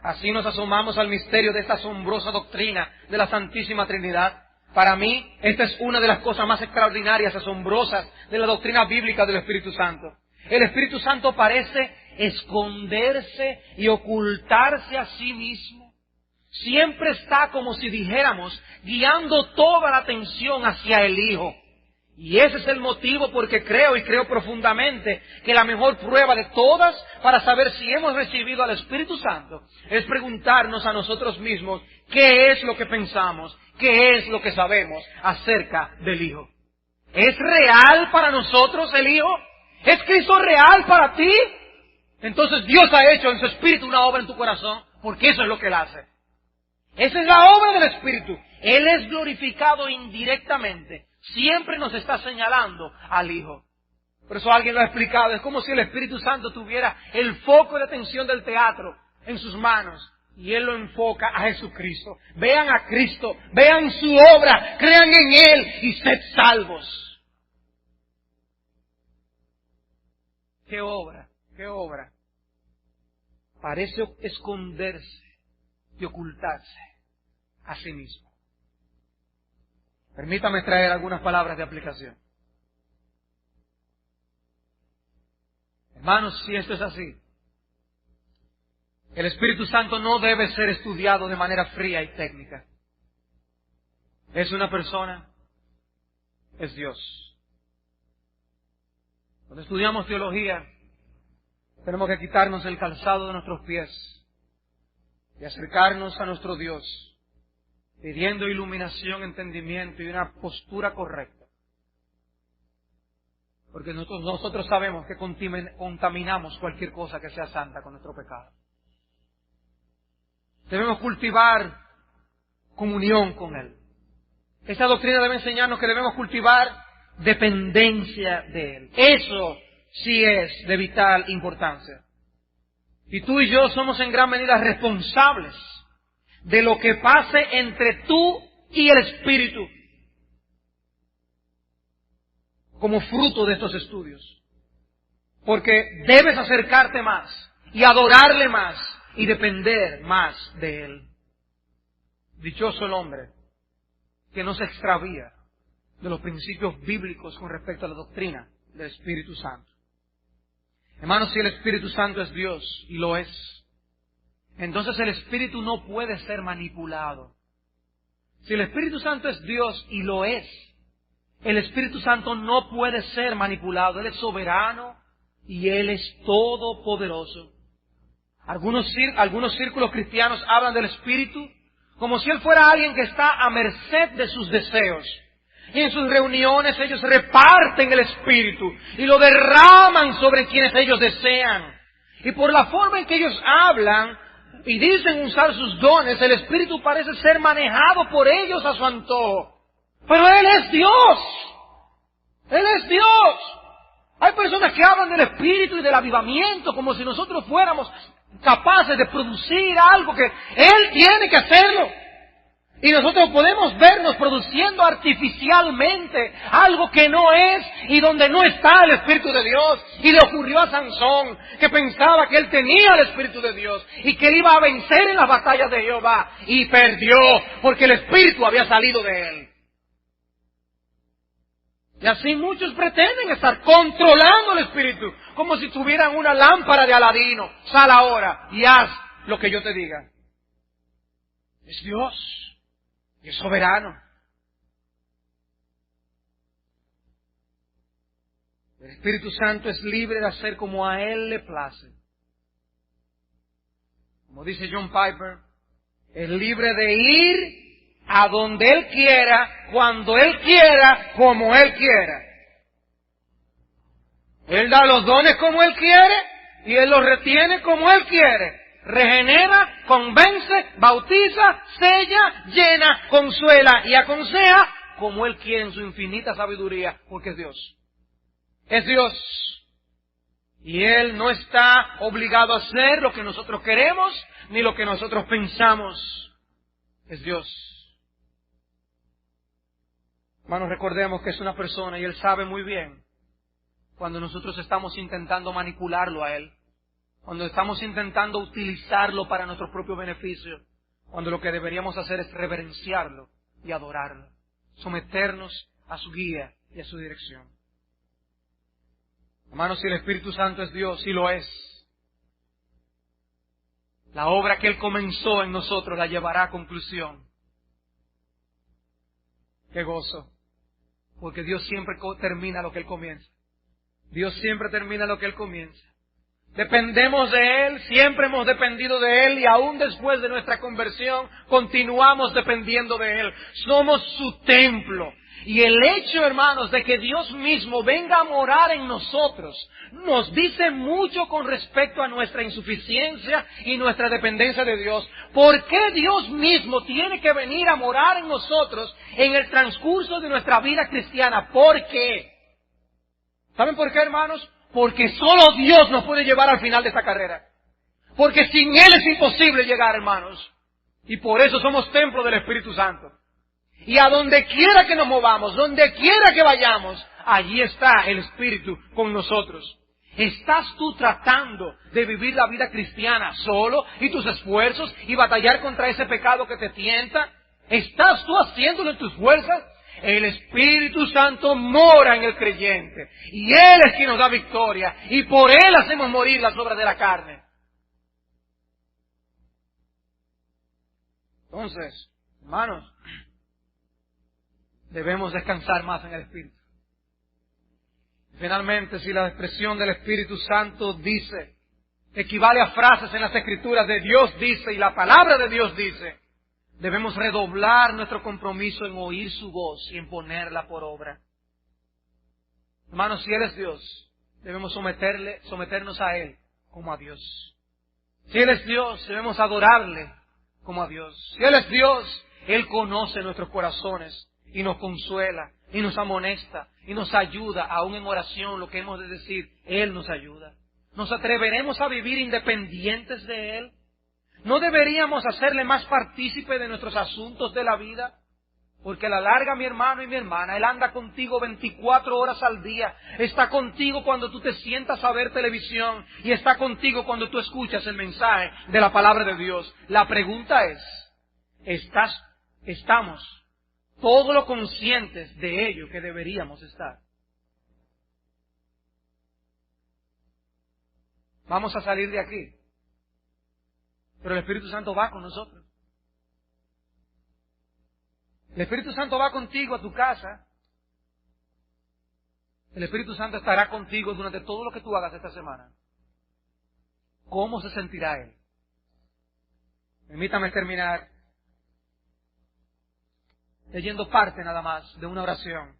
Así nos asomamos al misterio de esta asombrosa doctrina de la Santísima Trinidad. Para mí, esta es una de las cosas más extraordinarias, asombrosas de la doctrina bíblica del Espíritu Santo. El Espíritu Santo parece esconderse y ocultarse a sí mismo. Siempre está, como si dijéramos, guiando toda la atención hacia el Hijo. Y ese es el motivo porque creo, y creo profundamente, que la mejor prueba de todas para saber si hemos recibido al Espíritu Santo es preguntarnos a nosotros mismos qué es lo que pensamos, qué es lo que sabemos acerca del Hijo. ¿Es real para nosotros el Hijo? ¿Es Cristo real para ti? Entonces Dios ha hecho en su Espíritu una obra en tu corazón, porque eso es lo que Él hace. Esa es la obra del Espíritu. Él es glorificado indirectamente. Siempre nos está señalando al Hijo. Por eso alguien lo ha explicado. Es como si el Espíritu Santo tuviera el foco de atención del teatro en sus manos. Y Él lo enfoca a Jesucristo. Vean a Cristo, vean su obra, crean en Él y sed salvos. ¿Qué obra? ¿Qué obra? Parece esconderse y ocultarse a sí mismo. Permítame traer algunas palabras de aplicación. Hermanos, si esto es así, el Espíritu Santo no debe ser estudiado de manera fría y técnica. Es una persona, es Dios. Cuando estudiamos teología, tenemos que quitarnos el calzado de nuestros pies y acercarnos a nuestro Dios, pidiendo iluminación, entendimiento y una postura correcta. Porque nosotros sabemos que contaminamos cualquier cosa que sea santa con nuestro pecado. Debemos cultivar comunión con Él. Esta doctrina debe enseñarnos que debemos cultivar dependencia de Él. Eso sí es de vital importancia. Y tú y yo somos en gran medida responsables de lo que pase entre tú y el Espíritu como fruto de estos estudios. Porque debes acercarte más y adorarle más y depender más de Él. Dichoso el hombre que no se extravía de los principios bíblicos con respecto a la doctrina del Espíritu Santo. Hermanos, si el Espíritu Santo es Dios, y lo es, entonces el Espíritu no puede ser manipulado. Si el Espíritu Santo es Dios, y lo es, el Espíritu Santo no puede ser manipulado. Él es soberano y Él es todopoderoso. Algunos círculos cristianos hablan del Espíritu como si Él fuera alguien que está a merced de sus deseos. Y en sus reuniones ellos reparten el Espíritu y lo derraman sobre quienes ellos desean. Y por la forma en que ellos hablan y dicen usar sus dones, el Espíritu parece ser manejado por ellos a su antojo. Pero Él es Dios. Él es Dios. Hay personas que hablan del Espíritu y del avivamiento como si nosotros fuéramos capaces de producir algo que Él tiene que hacerlo. Y nosotros podemos vernos produciendo artificialmente algo que no es y donde no está el Espíritu de Dios. Y le ocurrió a Sansón, que pensaba que él tenía el Espíritu de Dios y que él iba a vencer en las batallas de Jehová. Y perdió, porque el Espíritu había salido de él. Y así muchos pretenden estar controlando el Espíritu, como si tuvieran una lámpara de Aladino. Sal ahora y haz lo que yo te diga. Es Dios. Y es soberano. El Espíritu Santo es libre de hacer como a Él le place. Como dice John Piper, es libre de ir a donde Él quiera, cuando Él quiera, como Él quiera. Él da los dones como Él quiere y Él los retiene como Él quiere. Regenera, convence, bautiza, sella, llena, consuela y aconseja como Él quiere en su infinita sabiduría, porque es Dios. Es Dios. Y Él no está obligado a hacer lo que nosotros queremos ni lo que nosotros pensamos. Es Dios. Hermanos, recordemos que es una persona y Él sabe muy bien cuando nosotros estamos intentando manipularlo a Él. cuando estamos intentando utilizarlo para nuestro propio beneficio, cuando lo que deberíamos hacer es reverenciarlo y adorarlo, someternos a su guía y a su dirección. Hermanos, si el Espíritu Santo es Dios, sí lo es. La obra que Él comenzó en nosotros la llevará a conclusión. ¡Qué gozo! Porque Dios siempre termina lo que Él comienza. Dios siempre termina lo que Él comienza. Dependemos de Él, siempre hemos dependido de Él y aún después de nuestra conversión continuamos dependiendo de Él. Somos su templo. Y el hecho, hermanos, de que Dios mismo venga a morar en nosotros nos dice mucho con respecto a nuestra insuficiencia y nuestra dependencia de Dios. ¿Por qué Dios mismo tiene que venir a morar en nosotros en el transcurso de nuestra vida cristiana? ¿Por qué? ¿Saben por qué, hermanos? Porque solo Dios nos puede llevar al final de esta carrera. Porque sin Él es imposible llegar, hermanos. Y por eso somos templo del Espíritu Santo. Y a donde quiera que nos movamos, donde quiera que vayamos, allí está el Espíritu con nosotros. ¿Estás tú tratando de vivir la vida cristiana solo y tus esfuerzos y batallar contra ese pecado que te tienta? ¿Estás tú haciéndolo en tus fuerzas? El Espíritu Santo mora en el creyente y Él es quien nos da victoria y por Él hacemos morir las obras de la carne. Entonces, hermanos, debemos descansar más en el Espíritu. Finalmente, si la expresión del Espíritu Santo dice, equivale a frases en las Escrituras de Dios dice y la palabra de Dios dice, debemos redoblar nuestro compromiso en oír su voz y en ponerla por obra. Hermanos, si Él es Dios, debemos someternos a Él como a Dios. Si Él es Dios, debemos adorarle como a Dios. Si Él es Dios, Él conoce nuestros corazones y nos consuela, y nos amonesta, y nos ayuda, aún en oración, lo que hemos de decir, Él nos ayuda. ¿Nos atreveremos a vivir independientes de Él? ¿No deberíamos hacerle más partícipe de nuestros asuntos de la vida? Porque a la larga, mi hermano y mi hermana, Él anda contigo 24 horas al día. Está contigo cuando tú te sientas a ver televisión, y está contigo cuando tú escuchas el mensaje de la palabra de Dios. La pregunta es, ¿estamos todo lo conscientes de ello que deberíamos estar? Vamos a salir de aquí, pero el Espíritu Santo va con nosotros. El Espíritu Santo va contigo a tu casa. El Espíritu Santo estará contigo durante todo lo que tú hagas esta semana. ¿Cómo se sentirá Él? Permítame terminar leyendo parte nada más de una oración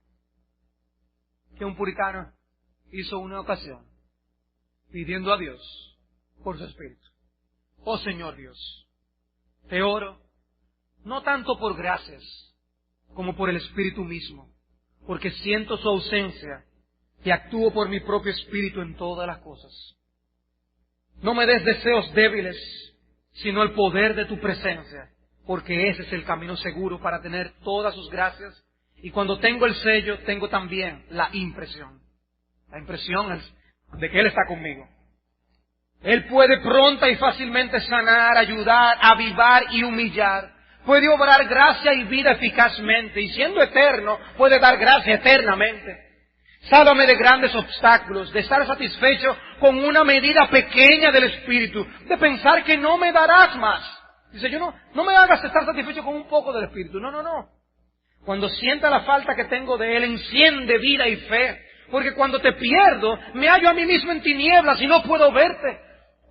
que un puritano hizo una ocasión, pidiendo a Dios por su Espíritu. Oh Señor Dios, te oro, no tanto por gracias, como por el Espíritu mismo, porque siento su ausencia y actúo por mi propio espíritu en todas las cosas. No me des deseos débiles, sino el poder de tu presencia, porque ese es el camino seguro para tener todas sus gracias. Y cuando tengo el sello, tengo también la impresión. La impresión es de que Él está conmigo. Él puede pronta y fácilmente sanar, ayudar, avivar y humillar. Puede obrar gracia y vida eficazmente, y siendo eterno, puede dar gracia eternamente. Sálvame de grandes obstáculos, de estar satisfecho con una medida pequeña del Espíritu, de pensar que no me darás más. Dice, no me hagas estar satisfecho con un poco del Espíritu. No. Cuando sienta la falta que tengo de Él, enciende vida y fe. Porque cuando te pierdo, me hallo a mí mismo en tinieblas y no puedo verte.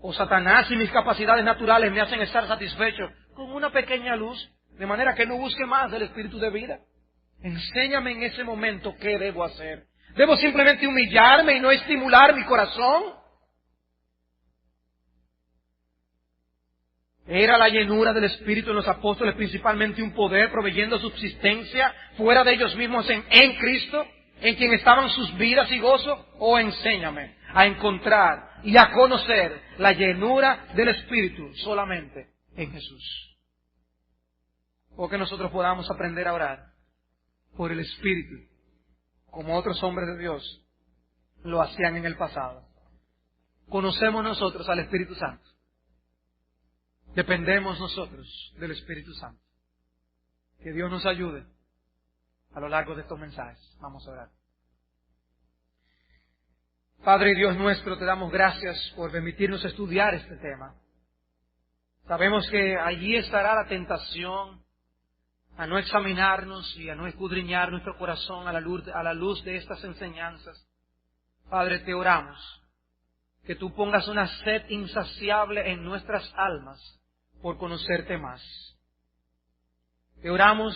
Oh Satanás y mis capacidades naturales me hacen estar satisfecho con una pequeña luz, de manera que no busque más del Espíritu de vida. Enséñame en ese momento qué debo hacer. ¿Debo simplemente humillarme y no estimular mi corazón? ¿Era la llenura del Espíritu en los apóstoles principalmente un poder proveyendo subsistencia fuera de ellos mismos en Cristo, en quien estaban sus vidas y gozo? ¿O enséñame a encontrar y a conocer la llenura del Espíritu solamente en Jesús? O que nosotros podamos aprender a orar por el Espíritu, como otros hombres de Dios lo hacían en el pasado. conocemos nosotros al Espíritu Santo. Dependemos nosotros del Espíritu Santo. Que Dios nos ayude a lo largo de estos mensajes. Vamos a orar. Padre y Dios nuestro, te damos gracias por permitirnos estudiar este tema. Sabemos que allí estará la tentación a no examinarnos y a no escudriñar nuestro corazón a la luz de estas enseñanzas. Padre, te oramos que tú pongas una sed insaciable en nuestras almas por conocerte más. Te oramos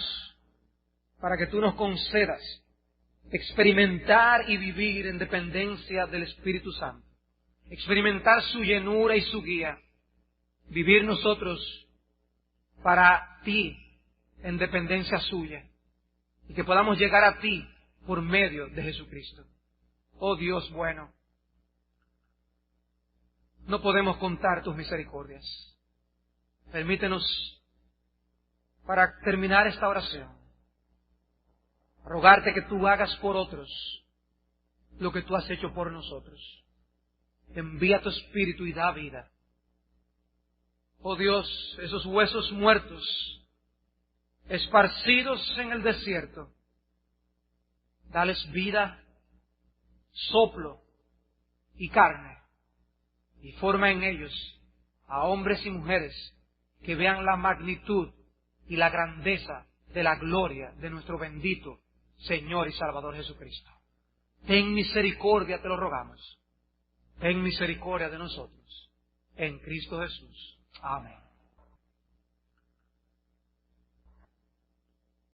para que tú nos concedas experimentar y vivir en dependencia del Espíritu Santo, experimentar su llenura y su guía, vivir nosotros para ti en dependencia suya y que podamos llegar a ti por medio de Jesucristo. Oh Dios bueno, no podemos contar tus misericordias. Permítenos, para terminar esta oración, rogarte que tú hagas por otros lo que tú has hecho por nosotros. Envía tu Espíritu y da vida. Oh Dios, esos huesos muertos, esparcidos en el desierto, dales vida, soplo y carne, y forma en ellos a hombres y mujeres que vean la magnitud y la grandeza de la gloria de nuestro bendito Señor y Salvador Jesucristo. Ten misericordia, te lo rogamos. Ten misericordia de nosotros. En Cristo Jesús. Amén.